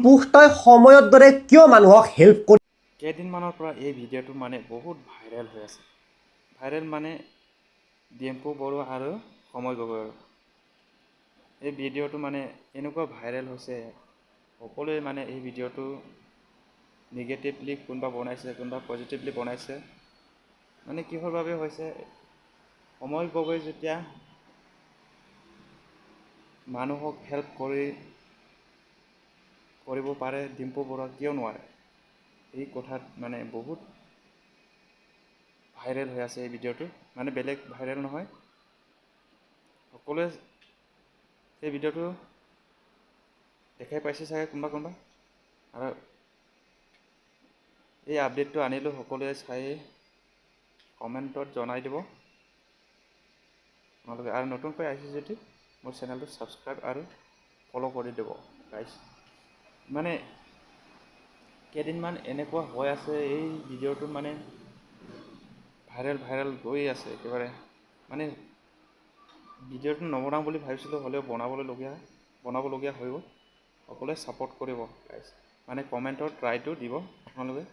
পুহ তই সময়ৰ দৰে কিয় মানুহক হেল্প কৰি কেইদিনমানৰ পৰা এই ভিডিঅ'টো মানে বহুত ভাইৰেল হৈ আছে। ভাইৰেল মানে ডিম্পু বৰুৱা আৰু সময় গগৈৰ এই ভিডিঅ'টো মানে এনেকুৱা ভাইৰেল হৈছে, সকলোৱে মানে এই ভিডিঅ'টো নিগেটিভলি কোনোবা বনাইছে, কোনোবা পজিটিভলি বনাইছে। মানে কিহৰ বাবে হৈছে, সময় গগৈ যেতিয়া মানুহক হেল্প কৰিব পাৰে, ডিম্পু বৰুৱা কিয় নোৱাৰে? এই কথাত মানে বহুত ভাইৰেল হৈ আছে এই ভিডিঅ'টো, মানে বেলেগ ভাইৰেল নহয়, সকলোৱে এই ভিডিঅ'টো দেখাই পাইছে চাগে কোনোবা আৰু এই আপডেটটো আনিলোঁ, সকলোৱে চাই কমেণ্টত জনাই দিব তোমালোকে, আৰু নতুনকৈ আহিছে যদি মোৰ চেনেলটো ছাবস্ক্ৰাইব আৰু ফ'ল' কৰি দিব গাইজ। মানে কেইদিনমান এনেকুৱা হৈ আছে, এই ভিডিঅ'টো মানে ভাইৰেল গৈ আছে একেবাৰে। মানে ভিডিঅ'টো নবনাওঁ বুলি ভাবিছিলোঁ, হ'লেও বনাবলগীয়া হৈ গ'ল। সকলোৱে ছাপোৰ্ট কৰিব গাইজ, মানে কমেণ্টৰ ট্ৰাইটো দিব আপোনালোকে।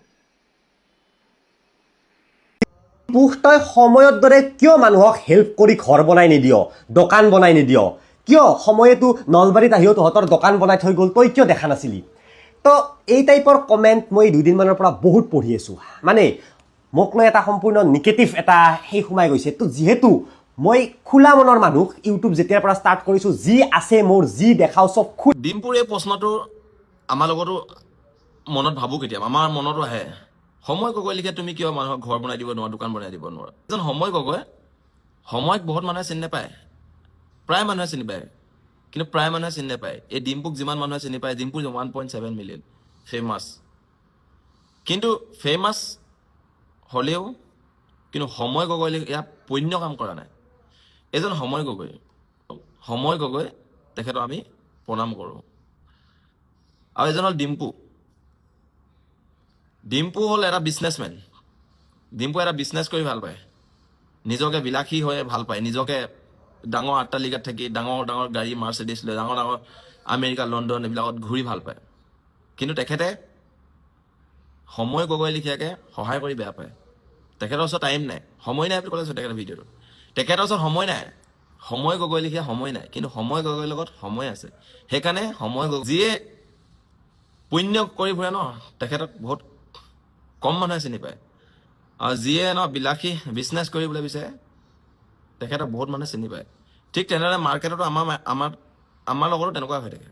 পুহ তই সময়ৰ দৰে কিয় মানুহক হেল্প কৰি ঘৰ বনাই নিদিয়, দোকান বনাই নিদিয়? কিয় সময়েতো নলবাৰীত আহিও তহঁতৰ দোকান বনাই থৈ গ'ল, তই কিয় দেখা নাছিলি? তো এই টাইপৰ কমেণ্ট মই দুদিনমানৰ পৰা বহুত পঢ়ি আছোঁ। মানে মোক লৈ এটা সম্পূৰ্ণ নিগেটিভ এটা সেই সোমাই গৈছে। তো যিহেতু মই খোলা মনৰ মানুহ, ইউটিউব যেতিয়াৰ পৰা ষ্টাৰ্ট কৰিছোঁ, যি আছে মোৰ, যি দেখাও চব ডিম্পুৰ এই প্ৰশ্নটো আমাৰ লগতো মনত ভাবোঁ, কেতিয়াবা আমাৰ মনতো আহে, সময় গগৈ লিখে তুমি কিয় মানুহক ঘৰ বনাই দিব নোৱাৰা, দোকান বনাই দিব নোৱাৰা? এজন সময় গগৈ, সময়ক বহুত মানুহে চিনি নাপায়, প্ৰায় মানুহে চিনি পায়, কিন্তু প্ৰায় মানুহে চিনি নাপায়। এই ডিম্পুক যিমান মানুহে চিনি পায়, ডিম্পু 1.7 মিলিয়ন ফেমাছ, কিন্তু ফেমাছ হ'লেও কিন্তু সময় গগৈ ইয়াত পুণ্য কাম কৰা নাই। এজন সময় গগৈ তেখেতক আমি প্ৰণাম কৰোঁ। আৰু এজন হ'ল ডিম্পু হ'ল এটা বিজনেছমেন। ডিম্পু এটা বিজনেছ কৰি ভাল পায়, নিজকে বিলাসী হৈ ভাল পায়, নিজকে ডাঙৰ অট্টালিকাত থাকি ডাঙৰ গাড়ী মাৰ্চিডিছ লৈ ডাঙৰ আমেৰিকা, লণ্ডন এইবিলাকত ঘূৰি ভাল পায়। কিন্তু তেখেতে সময় গগৈ লিখিয়াকৈ সহায় কৰি বেয়া পায়। তেখেতৰ ওচৰত টাইম নাই, সময় নাই বুলি ক'লেছোঁ তেখেতৰ ভিডিঅ'টো। তেখেতৰ ওচৰত সময় নাই, সময় গগৈ লিখীয়া সময় নাই, কিন্তু সময় গগৈৰ লগত সময় আছে। সেইকাৰণে সময় গগৈ যিয়ে পুণ্য কৰি ফুৰে ন, তেখেতক বহুত কম মানুহে চিনি পায়। আৰু যিয়ে বিলাসী বিজনেছ কৰিবলৈ বিচাৰে, তেখেতক বহুত মানুহে চিনি পায়। ঠিক তেনেদৰে মাৰ্কেটতো আমাৰ লগতো তেনেকুৱা হৈ থাকে।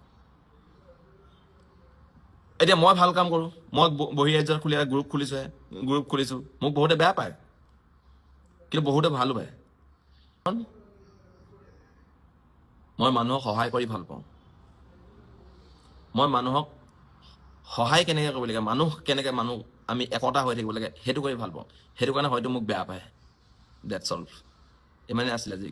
এতিয়া মই ভাল কাম কৰোঁ, মই বহি ৰাজ্যত খুলি এটা গ্ৰুপ খুলিছোঁ, মোক বহুতে বেয়া পায়, কিন্তু বহুতে ভালো পায়। মই মানুহক সহায় কৰি ভাল পাওঁ। মই মানুহক সহায় কেনেকৈ কৰিব লাগে, মানুহ আমি একতা হৈ থাকিব লাগে, সেইটো কৰি ভাল পাওঁ। সেইটো কাৰণে হয়তো মোক বেয়া পায়। That's all. ইমানেই আছিলে আজি।